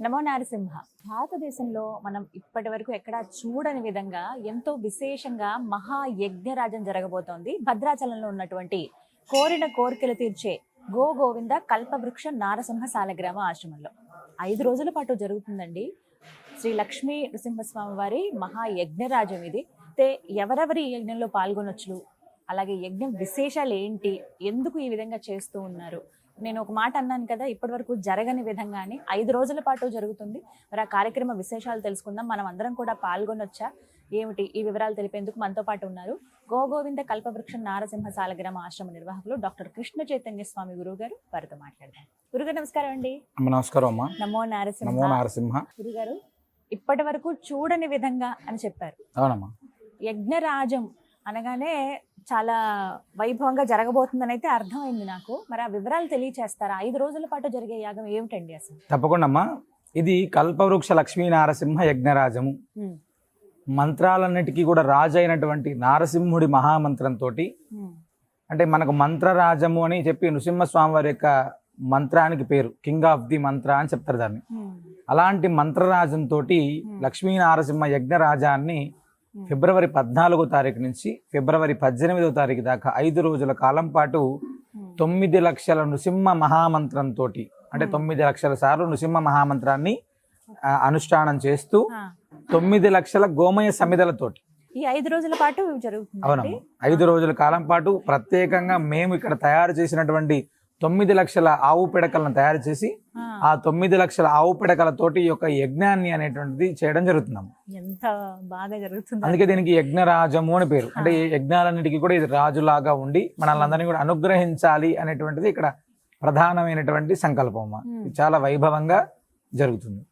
నమో నారసింహ. భారతదేశంలో మనం ఇప్పటి వరకు ఎక్కడా చూడని విధంగా ఎంతో విశేషంగా మహాయజ్ఞరాజం జరగబోతోంది. భద్రాచలంలో ఉన్నటువంటి కోరిన కోరికలు తీర్చే గోవింద కల్పవృక్ష నారసింహ సాలగ్రామ ఆశ్రమంలో 5 రోజుల పాటు జరుగుతుందండి. శ్రీ లక్ష్మీ నృసింహస్వామి వారి మహాయజ్ఞరాజం ఇది. అయితే ఎవరెవరి ఈ యజ్ఞంలో పాల్గొనొచ్చు, అలాగే యజ్ఞం విశేషాలు ఏంటి, ఎందుకు ఈ విధంగా చేస్తూ ఉన్నారు, నేను ఒక మాట అన్నాను కదా, ఇప్పటి వరకు జరగని విధంగానే 5 రోజుల పాటు జరుగుతుంది. మరి ఆ కార్యక్రమ విశేషాలు తెలుసుకుందాం. మనం అందరం కూడా పాల్గొనొచ్చా, ఏమిటి ఈ వివరాలు తెలిపేందుకు మనతో పాటు ఉన్నారు గోవింద కల్పవృక్ష నారసింహ సాలగ్రామ ఆశ్రమ నిర్వాహకులు డాక్టర్ కృష్ణ చైతన్య స్వామి గురువు గారు. వారితో మాట్లాడదాం. గురుగారు నమస్కారం అండి. నమస్కారం అమ్మా. నమో నారసింహ. నమో నారసింహ. గురుగారు, ఇప్పటి వరకు చూడని విధంగా అని చెప్పారు. అవునమ్మా. యజ్ఞరాజం అనగానే చాలా వైభవంగా జరగబోతుందని అయితే అర్థమైంది నాకు. మరి ఆ వివరాలు తెలియచేస్తారా? 5 రోజుల పాటు జరిగే యాగం ఏమిటండి అసలు? తప్పకుండా అమ్మా. ఇది కల్పవృక్ష లక్ష్మీ నారసింహ యజ్ఞరాజము. మంత్రాలన్నిటికీ కూడా రాజు అయినటువంటి నారసింహుడి మహామంత్రంతో, అంటే మనకు మంత్రరాజము అని చెప్పి నృసింహస్వామి వారి యొక్క మంత్రానికి పేరు కింగ్ ఆఫ్ ది మంత్ర అని చెప్తారు దాన్ని. అలాంటి మంత్రరాజంతో లక్ష్మీ నారసింహ యజ్ఞరాజాన్ని ఫిబ్రవరి 14వ తారీఖు నుంచి ఫిబ్రవరి 18వ తారీఖు దాకా 5 రోజుల కాలం పాటు 9 లక్షల నృసింహ మహామంత్రంతో, అంటే 9 లక్షల సార్లు నృసింహ మహామంత్రాన్ని అనుష్ఠానం చేస్తూ 9 లక్షల గోమయ సమిధలతోటి ఈ 5 రోజుల పాటు జరుగుతుంది. అవునమ్మా. 5 రోజుల కాలం పాటు ప్రత్యేకంగా మేము ఇక్కడ తయారు చేసినటువంటి 9 లక్షల ఆవు పిడకలను తయారు చేసి ఆ 9 లక్షల ఆవు పిడకలతోటి ఈ యొక్క యజ్ఞాన్ని అనేటువంటిది చేయడం జరుగుతున్నాము. ఎంత బాగా జరుగుతుంది. అందుకే దీనికి యజ్ఞరాజము అని పేరు. అంటే యజ్ఞాలన్నిటికీ కూడా ఇది రాజులాగా ఉండి మనల్ని కూడా అనుగ్రహించాలి అనేటువంటిది ఇక్కడ ప్రధానమైనటువంటి సంకల్పం. చాలా వైభవంగా జరుగుతుంది.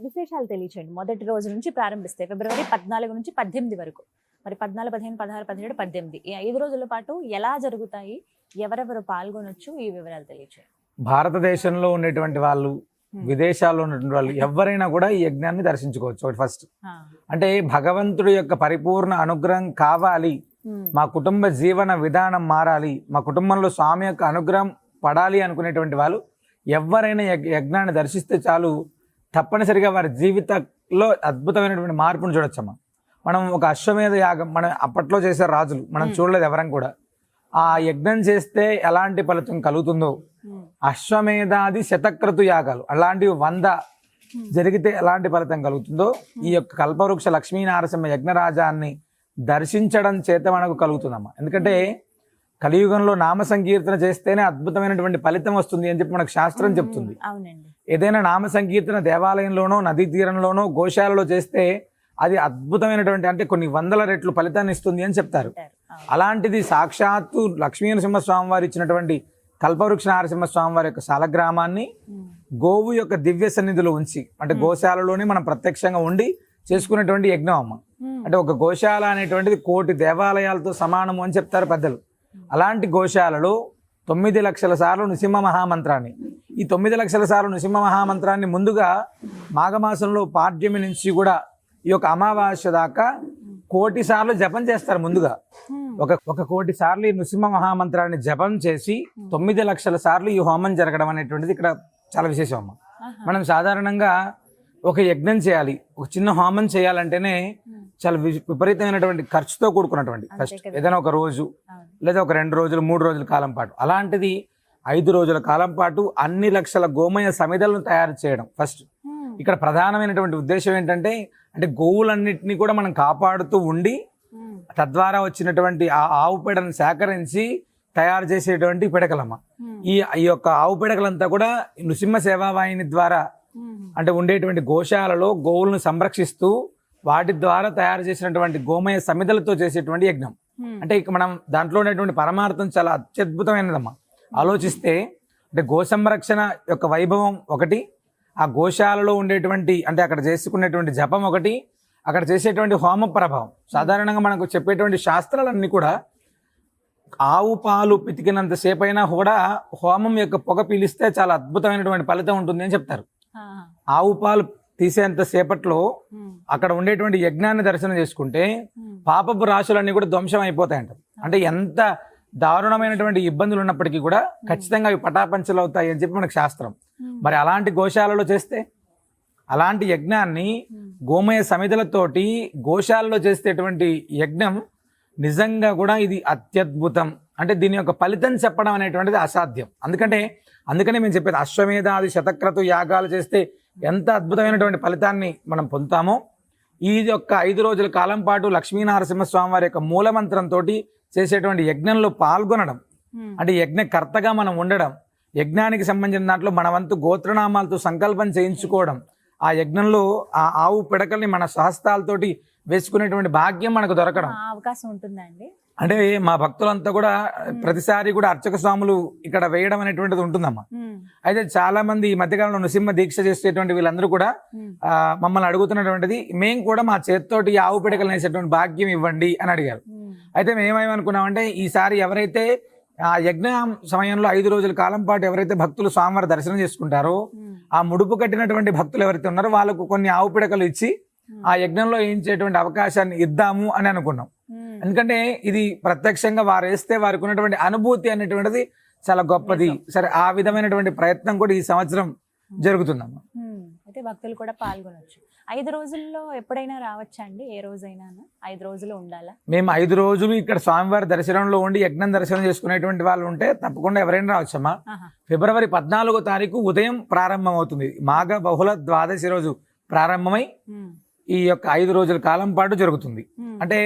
విశేషాలు తెలియచేయండి. మొదటి రోజు నుంచి ప్రారంభిస్తే ఫిబ్రవరి 14 నుంచి 18 వరకు, మరి 14, 15, 16, 17, 18 ఈ 5 రోజుల పాటు ఎలా జరుగుతాయి, ఎవరెవరు పాల్గొనొచ్చు, ఈ వివరాలు తెలియచేయండి. భారతదేశంలో ఉండేటువంటి వాళ్ళు, విదేశాల్లో ఉన్నటువంటి వాళ్ళు ఎవరైనా కూడా ఈ యజ్ఞాన్ని దర్శించుకోవచ్చు. ఒకటి ఫస్ట్, అంటే భగవంతుడి యొక్క పరిపూర్ణ అనుగ్రహం కావాలి, మా కుటుంబ జీవన విధానం మారాలి, మా కుటుంబంలో స్వామి యొక్క అనుగ్రహం పడాలి అనుకునేటువంటి వాళ్ళు ఎవరైనా యజ్ఞాన్ని దర్శిస్తే చాలు, తప్పనిసరిగా వారి జీవితంలో అద్భుతమైనటువంటి మార్పును చూడొచ్చమ్మా. మనం ఒక అశ్వమేధ యాగం మనం అప్పట్లో చేసే రాజులు మనం చూడలేదు ఎవరం కూడా. ఆ యజ్ఞం చేస్తే ఎలాంటి ఫలితం కలుగుతుందో, అశ్వమేధాది శతక్రతు యాగాలు అలాంటివి 100 జరిగితే ఎలాంటి ఫలితం కలుగుతుందో ఈ యొక్క కల్పవృక్ష లక్ష్మీ నారసింహ యజ్ఞరాజాన్ని దర్శించడం చేత మనకు కలుగుతుందమ్మా. ఎందుకంటే కలియుగంలో నామ సంకీర్తన చేస్తేనే అద్భుతమైనటువంటి ఫలితం వస్తుంది అని చెప్పి మనకు శాస్త్రం చెప్తుంది. ఏదైనా నామ సంకీర్తన దేవాలయంలోనో, నదీ తీరంలోనో, గోశాలలో చేస్తే అది అద్భుతమైనటువంటి, అంటే కొన్ని 100 రెట్లు ఫలితాన్ని ఇస్తుంది అని చెప్తారు. అలాంటిది సాక్షాత్తు లక్ష్మీ నరసింహస్వామి వారు ఇచ్చినటువంటి కల్పవృక్ష నరసింహస్వామి వారి యొక్క సాలగ్రామాన్ని గోవు యొక్క దివ్య సన్నిధిలో ఉంచి, అంటే గోశాలలోనే మనం ప్రత్యక్షంగా ఉండి చేసుకునేటువంటి యజ్ఞం అమ్మ. అంటే ఒక గోశాల అనేటువంటిది 1,000,000 దేవాలయాలతో సమానము అని చెప్తారు పెద్దలు. అలాంటి గోశాలలో 9 లక్షల సార్లు నృసింహ మహామంత్రాన్ని, ఈ 9 లక్షల సార్లు నృసింహ మహామంత్రాన్ని ముందుగా మాఘమాసంలో పాడ్యమి నుంచి కూడా ఈ యొక్క అమావాస్య దాకా 1,000,000 సార్లు జపం చేస్తారు. ముందుగా ఒక 1,000,000 సార్లు ఈ నృసింహ మహామంత్రాన్ని జపం చేసి 9 లక్షల సార్లు ఈ హోమం జరగడం అనేటువంటిది ఇక్కడ చాలా విశేషం అమ్మ. మనం సాధారణంగా ఒక యజ్ఞం చేయాలి, ఒక చిన్న హోమం చేయాలంటేనే చాలా విపరీతమైనటువంటి ఖర్చుతో కూడుకున్నటువంటి ఫస్ట్ ఏదైనా ఒక రోజు లేదా ఒక 2 రోజులు 3 రోజుల కాలం పాటు, అలాంటిది 5 రోజుల కాలం పాటు అన్ని లక్షల గోమయ సమిధలను తయారు చేయడం ఫస్ట్. ఇక్కడ ప్రధానమైనటువంటి ఉద్దేశం ఏంటంటే, అంటే గోవులన్నింటినీ కూడా మనం కాపాడుతూ ఉండి తద్వారా వచ్చినటువంటి ఆ ఆవు పేడను సేకరించి తయారు చేసేటువంటి పిడకలమ్మ. ఈ యొక్క ఆవు పిడకలంతా కూడా నృసింహ సేవావాహిని ద్వారా, అంటే ఉండేటువంటి గోశాలలో గోవులను సంరక్షిస్తూ వాటి ద్వారా తయారు చేసినటువంటి గోమయ సమిధలతో చేసేటువంటి యజ్ఞం. అంటే ఇక మనం దాంట్లో ఉండేటువంటి పరమార్థం చాలా అత్యద్భుతమైనదమ్మా. ఆలోచిస్తే అంటే గో సంరక్షణ యొక్క వైభవం ఒకటి, ఆ గోశాలలో ఉండేటువంటి, అంటే అక్కడ చేసుకునేటువంటి జపం ఒకటి, అక్కడ చేసేటువంటి హోమ ప్రభావం. సాధారణంగా మనకు చెప్పేటువంటి శాస్త్రాలన్నీ కూడా ఆవు పాలు పితికినంత సేపు అయినా కూడా హోమం యొక్క పొగ పీలిస్తే చాలా అద్భుతమైనటువంటి ఫలితం ఉంటుంది అని చెప్తారు. ఆవు పాలు తీసేంత సేపట్లో అక్కడ ఉండేటువంటి యజ్ఞాన్ని దర్శనం చేసుకుంటే పాపపు రాశులన్నీ కూడా ధ్వంసం అయిపోతాయంట. అంటే ఎంత దారుణమైనటువంటి ఇబ్బందులు ఉన్నప్పటికీ కూడా ఖచ్చితంగా అవి పటాపంచలు అవుతాయి అని చెప్పి మనకు శాస్త్రం. మరి అలాంటి గోశాలలో చేస్తే అలాంటి యజ్ఞాన్ని గోమయ సమితులతోటి గోశాలలో చేసేటువంటి యజ్ఞం నిజంగా కూడా ఇది అత్యద్భుతం. అంటే దీని యొక్క ఫలితం చెప్పడం అనేటువంటిది అసాధ్యం. అందుకనే మేము చెప్పేది అశ్వమేధాది శతక్రతు యాగాలు చేస్తే ఎంత అద్భుతమైనటువంటి ఫలితాన్ని మనం పొందుతామో ఈ యొక్క 5 రోజుల కాలం పాటు లక్ష్మీనరసింహస్వామి వారి యొక్క మూలమంత్రంతో చేసేటువంటి యజ్ఞంలో పాల్గొనడం, అంటే యజ్ఞకర్తగా మనం ఉండడం, యజ్ఞానికి సంబంధించిన దాంట్లో మన వంతు గోత్రనామాలతో సంకల్పం చేయించుకోవడం, ఆ యజ్ఞంలో ఆ ఆవు పిడకల్ని మన సహస్తాలతోటి వేసుకునేటువంటి భాగ్యం మనకు దొరకడం అవకాశం ఉంటుందండి. అంటే మా భక్తులంతా కూడా ప్రతిసారి కూడా అర్చక స్వాములు ఇక్కడ వేయడం అనేటువంటిది ఉంటుందమ్మా. అయితే చాలా మంది ఈ మధ్యకాలంలో నృసింహ దీక్ష చేసేటువంటి వీళ్ళందరూ కూడా మమ్మల్ని అడుగుతున్నటువంటిది, మేము కూడా మా చేతితోటి ఆవు పిడకలు వేసేటువంటి భాగ్యం ఇవ్వండి అని అడిగారు. అయితే మేమేమనుకున్నామంటే ఈసారి ఎవరైతే ఆ యజ్ఞ సమయంలో 5 రోజుల కాలం పాటు ఎవరైతే భక్తులు స్వామివారి దర్శనం చేసుకుంటారో ఆ ముడుపు కట్టినటువంటి భక్తులు ఎవరైతే ఉన్నారో వాళ్ళకు కొన్ని ఆవు పిడకలు ఇచ్చి ఆ యజ్ఞంలో వేయించేటువంటి అవకాశాన్ని ఇద్దాము అని అనుకున్నాం. ఎందుకంటే ఇది ప్రత్యక్షంగా వారు వేస్తే వారికి ఉన్నటువంటి అనుభూతి అనేటువంటిది చాలా గొప్పది. సరే, ఆ విధమైనటువంటి ప్రయత్నం కూడా ఈ సంవత్సరం జరుగుతుందమ్మా. అయితే భక్తులు కూడా పాల్గొనొచ్చు. 5 రోజుల్లో ఎప్పుడైనా రావచ్చా అండి? ఏ రోజైనా 5 రోజులు ఉండాలా? మేము 5 రోజులు ఇక్కడ స్వామివారి దర్శనంలో ఉండి యజ్ఞం దర్శనం చేసుకునేటువంటి వాళ్ళు ఉంటే తప్పకుండా ఎవరైనా రావచ్చమ్మా. ఫిబ్రవరి 14వ తారీఖు ఉదయం ప్రారంభం అవుతుంది. మాఘ బహుళ ద్వాదశి రోజు ప్రారంభమై ఈ యొక్క 5 రోజుల కాలం పాటు జరుగుతుంది. అంటే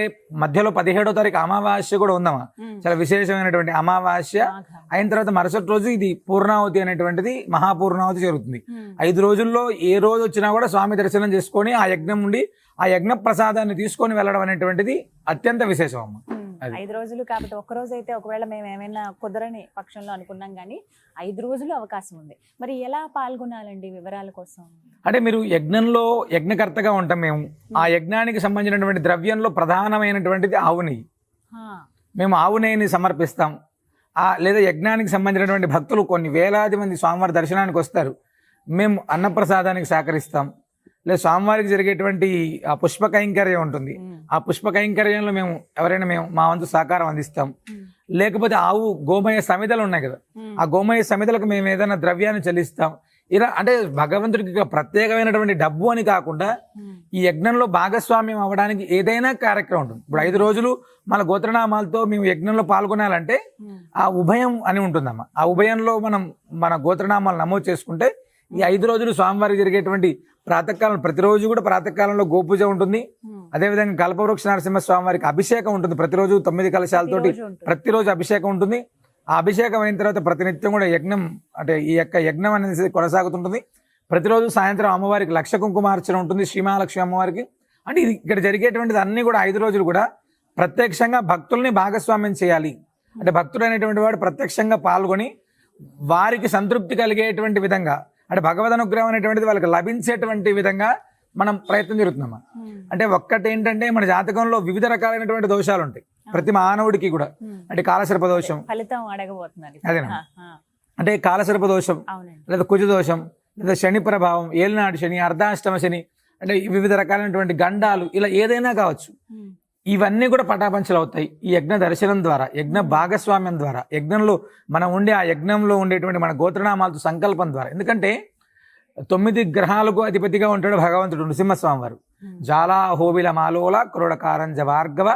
మధ్యలో 17వ తారీఖు అమావాస్య కూడా ఉందమ్మా. చాలా విశేషమైనటువంటి అమావాస్య అయిన తర్వాత మరుసటి రోజు ఇది పూర్ణావతి అనేటువంటిది మహాపూర్ణావతి జరుగుతుంది. 5 రోజుల్లో ఏ రోజు వచ్చినా కూడా స్వామి దర్శనం చేసుకొని ఆ యజ్ఞం నుండి ఆ యజ్ఞ ప్రసాదాన్ని తీసుకొని వెళ్ళడం అనేటువంటిది అత్యంత విశేషం అమ్మ. 5 రోజులు కాబట్టి ఒక రోజు అయితే ఒకవేళ మేము ఏమైనా కుదరని పక్షంలో అనుకున్నాం కానీ 5 రోజులు అవకాశం ఉంది. మరి ఎలా పాల్గొనాలండి? వివరాల కోసం అంటే మీరు యజ్ఞంలో యజ్ఞకర్తగా ఉంటాం మేము. ఆ యజ్ఞానికి సంబంధించినటువంటి ద్రవ్యంలో ప్రధానమైనటువంటిది ఆవు నెయ్యి. మేము ఆవు నెయ్యిని సమర్పిస్తాం. లేదా యజ్ఞానికి సంబంధించినటువంటి భక్తులు కొన్ని వేలాది మంది స్వామివారి దర్శనానికి వస్తారు. మేము అన్నప్రసాదానికి సహకరిస్తాం. లేదా స్వామివారికి జరిగేటువంటి ఆ పుష్ప కైంకర్యం ఉంటుంది. ఆ పుష్ప కైంకర్యంలో మేము మా వంతు సహకారం అందిస్తాం. లేకపోతే ఆవు గోమయ సమిధలు ఉన్నాయి కదా, ఆ గోమయ సమిధలకు మేము ఏదైనా ద్రవ్యాన్ని చెల్లిస్తాం. ఇలా అంటే భగవంతుడికి ప్రత్యేకమైనటువంటి డబ్బు అని కాకుండా ఈ యజ్ఞంలో భాగస్వామ్యం అవ్వడానికి ఏదైనా కార్యక్రమం ఉంటుంది. ఇప్పుడు 5 రోజులు మన గోత్రనామాలతో మేము యజ్ఞంలో పాల్గొనాలంటే ఆ ఉభయం అని ఉంటుందమ్మా. ఆ ఉభయంలో మన గోత్రనామాలు నమోదు చేసుకుంటే ఈ 5 రోజులు స్వామివారికి జరిగేటువంటి ప్రాతకాలం, ప్రతిరోజు కూడా ప్రాతకాలంలో గోపూజ ఉంటుంది. అదేవిధంగా కల్పవృక్ష నరసింహ స్వామివారికి అభిషేకం ఉంటుంది. ప్రతిరోజు 9 కలశాలతోటి ప్రతిరోజు అభిషేకం ఉంటుంది. ఆ అభిషేకం అయిన తర్వాత ప్రతినిత్యం కూడా యజ్ఞం, అంటే ఈ యొక్క యజ్ఞం అనేది కొనసాగుతుంటుంది. ప్రతిరోజు సాయంత్రం అమ్మవారికి లక్ష కుంకుమార్చన ఉంటుంది, శ్రీమహాలక్ష్మి అమ్మవారికి. అంటే ఇది ఇక్కడ జరిగేటువంటిది అన్ని కూడా 5 రోజులు కూడా ప్రత్యక్షంగా భక్తుల్ని భాగస్వామ్యం చేయాలి. అంటే భక్తుడు అనేటువంటి వాడు ప్రత్యక్షంగా పాల్గొని వారికి సంతృప్తి కలిగేటువంటి విధంగా, అంటే భగవద్ అనుగ్రహం అనేటువంటిది వాళ్ళకి లభించేటువంటి విధంగా మనం ప్రయత్నం జరుగుతున్నామా. అంటే ఒక్కటి ఏంటంటే మన జాతకంలో వివిధ రకాలైనటువంటి దోషాలు ఉంటాయి ప్రతి మానవుడికి కూడా. అంటే కాలసర్ప దోషం, అదేనా, అంటే కాలసర్ప దోషం, లేదా కుజ దోషం, లేదా శని ప్రభావం, ఏలినాడు శని, అర్ధాష్టమ శని, అంటే వివిధ రకాలైనటువంటి గండాలు, ఇలా ఏదైనా కావచ్చు. ఇవన్నీ కూడా పటాపంచలు అవుతాయి ఈ యజ్ఞ దర్శనం ద్వారా, యజ్ఞ భాగస్వామ్యం ద్వారా, యజ్ఞంలో మనం ఉండే ఆ యజ్ఞంలో ఉండేటువంటి మన గోత్రనామాలతో సంకల్పం ద్వారా. ఎందుకంటే 9 గ్రహాలకు అధిపతిగా ఉంటాడు భగవంతుడు నృసింహస్వామి వారు. జాలా హోబిల మాలోల క్రోడకారంజ భార్గవ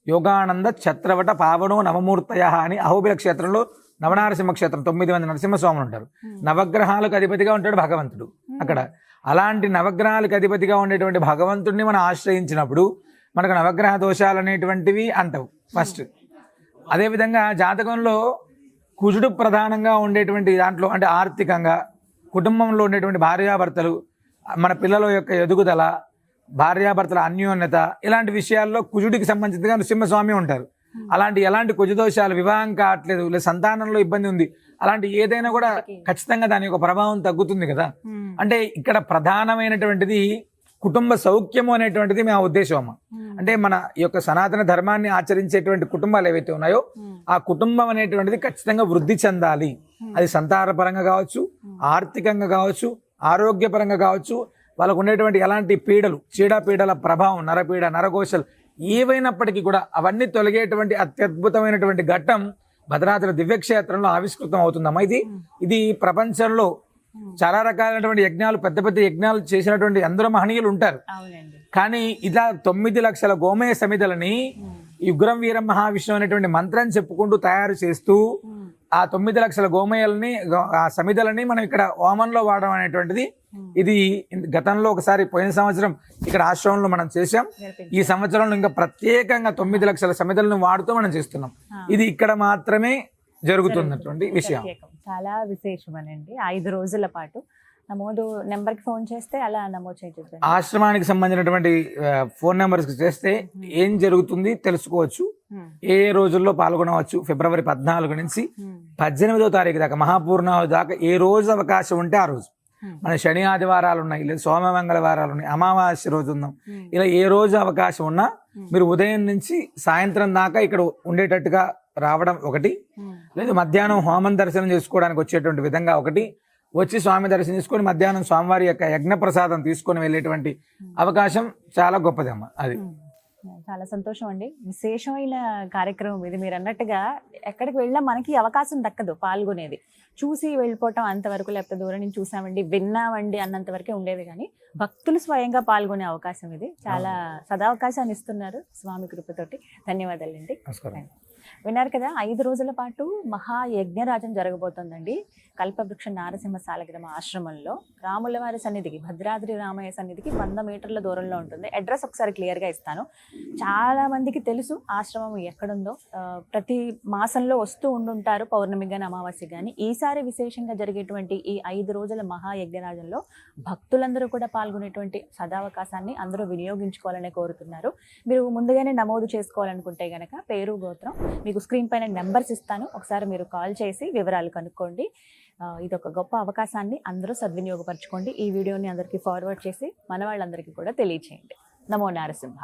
యోగానంద ఛత్రవట పావనో నవమూర్తయ అని అహోబిల క్షేత్రంలో నవనారసింహ క్షేత్రం 9 మంది నరసింహస్వాములు ఉంటారు. నవగ్రహాలకు అధిపతిగా ఉంటాడు భగవంతుడు అక్కడ. అలాంటి నవగ్రహాలకు అధిపతిగా ఉండేటువంటి భగవంతుడిని మనం ఆశ్రయించినప్పుడు మనకు నవగ్రహ దోషాలు అనేటువంటివి అంటవు ఫస్ట్. అదేవిధంగా జాతకంలో కుజుడు ప్రధానంగా ఉండేటువంటి దాంట్లో, అంటే ఆర్థికంగా, కుటుంబంలో ఉండేటువంటి భార్యాభర్తలు, మన పిల్లల యొక్క ఎదుగుదల, భార్యాభర్తల అన్యోన్యత, ఇలాంటి విషయాల్లో కుజుడికి సంబంధించినగా నృసింహస్వామి ఉంటారు. అలాంటి ఎలాంటి కుజ దోషాలు, వివాహం కావట్లేదు, లేదా సంతానంలో ఇబ్బంది ఉంది, అలాంటి ఏదైనా కూడా ఖచ్చితంగా దాని యొక్క ప్రభావం తగ్గుతుంది కదా. అంటే ఇక్కడ ప్రధానమైనటువంటిది కుటుంబ సౌఖ్యము అనేటువంటిది మా ఉద్దేశం అమ్మ. అంటే మన ఈ యొక్క సనాతన ధర్మాన్ని ఆచరించేటువంటి కుటుంబాలు ఏవైతే ఉన్నాయో ఆ కుటుంబం అనేటువంటిది ఖచ్చితంగా వృద్ధి చెందాలి. అది సంతానపరంగా కావచ్చు, ఆర్థికంగా కావచ్చు, ఆరోగ్యపరంగా కావచ్చు, వాళ్ళకు ఉండేటువంటి ఎలాంటి పీడలు, చీడపీడల ప్రభావం, నరపీడ, నరకోశలు ఏవైనప్పటికీ కూడా అవన్నీ తొలగేటువంటి అత్యద్భుతమైనటువంటి ఘట్టం భద్రాచల దివ్యక్షేత్రంలో ఆవిష్కృతం అవుతుందమ్మా. ఇది ప్రపంచంలో చాలా రకాలైనటువంటి యజ్ఞాలు, పెద్ద పెద్ద యజ్ఞాలు చేసినటువంటి ఎందరో మహనీయులు ఉంటారు. అవునండి. కానీ ఇలా 9 లక్షల గోమయ సమిధలని ఉగ్రం వీరం మహావిష్ణువు అనేటువంటి మంత్రం చెప్పుకుంటూ తయారు చేస్తూ ఆ 9 లక్షల గోమయాలని, ఆ సమిధలని మనం ఇక్కడ హోమంలో వాడడం అనేటువంటిది ఇది గతంలో ఒకసారి పోయిన సంవత్సరం ఇక్కడ ఆశ్రమంలో మనం చేశాం. ఈ సంవత్సరంలో ఇంకా ప్రత్యేకంగా 9 లక్షల సమిధలను వాడుతూ మనం చేస్తున్నాం. ఇది ఇక్కడ మాత్రమే జరుగుతున్నటువంటి విషయం. చాలా విశేషమనండి. 5 రోజుల పాటు నమోదు నెంబర్కి ఫోన్ చేస్తే అలా నమోదు చేయొచ్చు. ఆశ్రమానికి సంబంధించినటువంటి ఫోన్ నెంబర్స్ చేస్తే ఏం జరుగుతుంది తెలుసుకోవచ్చు. ఏ రోజుల్లో పాల్గొనవచ్చు. ఫిబ్రవరి 14 నుంచి 18వ తారీఖు దాకా, మహాపూర్ణాహుతి దాకా ఏ రోజు అవకాశం ఉంటే ఆ రోజు. మన శని ఆదివారాలు ఉన్నాయి, లేదా సోమ మంగళవారాలు ఉన్నాయి, అమావాస్య రోజు ఉందాం. ఇలా ఏ రోజు అవకాశం ఉన్నా మీరు ఉదయం నుంచి సాయంత్రం దాకా ఇక్కడ ఉండేటట్టుగా రావడం ఒకటి, లేదా మధ్యాహ్నం హోమం దర్శనం చేసుకోవడానికి వచ్చేటువంటి విధంగా ఒకటి, వచ్చి స్వామి దర్శనం చేసుకొని మధ్యాహ్నం స్వామివారి యొక్క యజ్ఞ ప్రసాదం తీసుకొని వెళ్ళేటువంటి అవకాశం చాలా గొప్పదమ్మ. అది చాలా సంతోషం అండి. విశేషమైన కార్యక్రమం ఇది. మీరు అన్నట్టుగా ఎక్కడికి వెళ్ళినా మనకి అవకాశం దక్కదు పాల్గొనేది. చూసి వెళ్ళిపోవటం అంతవరకు, లేకపోతే దూరం నుంచి చూసామండి, విన్నామండి అన్నంత వరకే ఉండేది. కానీ భక్తులు స్వయంగా పాల్గొనే అవకాశం ఇది. చాలా సదావకాశాన్ని ఇస్తున్నారు స్వామి కృపతోటి. ధన్యవాదాలండి. నమస్కారం. విన్నారు కదా, 5 రోజుల పాటు మహాయజ్ఞరాజం జరగబోతోందండి కల్పవృక్ష నారసింహ సాలగ్రామ ఆశ్రమంలో. రాములవారి సన్నిధికి, భద్రాద్రి రామయ్య సన్నిధికి 100 మీటర్ల దూరంలో ఉంటుంది. అడ్రస్ ఒకసారి క్లియర్గా ఇస్తాను. చాలా మందికి తెలుసు ఆశ్రమం ఎక్కడుందో. ప్రతి మాసంలో వస్తూ ఉండుంటారు, పౌర్ణమి కానీ అమావాస్య కానీ. ఈసారి విశేషంగా జరిగేటువంటి ఈ 5 రోజుల మహాయజ్ఞరాజంలో భక్తులందరూ కూడా పాల్గొనేటువంటి సదావకాశాన్ని అందరూ వినియోగించుకోవాలనే కోరుతున్నారు. మీరు ముందుగానే నమోదు చేసుకోవాలనుకుంటే గనక పేరు, గోత్రం, మీకు స్క్రీన్ పైన నెంబర్స్ ఇస్తాను. ఒకసారి మీరు కాల్ చేసి వివరాలు కనుక్కోండి. ఇది ఒక గొప్ప అవకాశాన్ని అందరూ సద్వినియోగపరచుకోండి. ఈ వీడియోని అందరికీ ఫార్వర్డ్ చేసి మన వాళ్ళందరికీ కూడా తెలియచేయండి. నమో నారసింహ.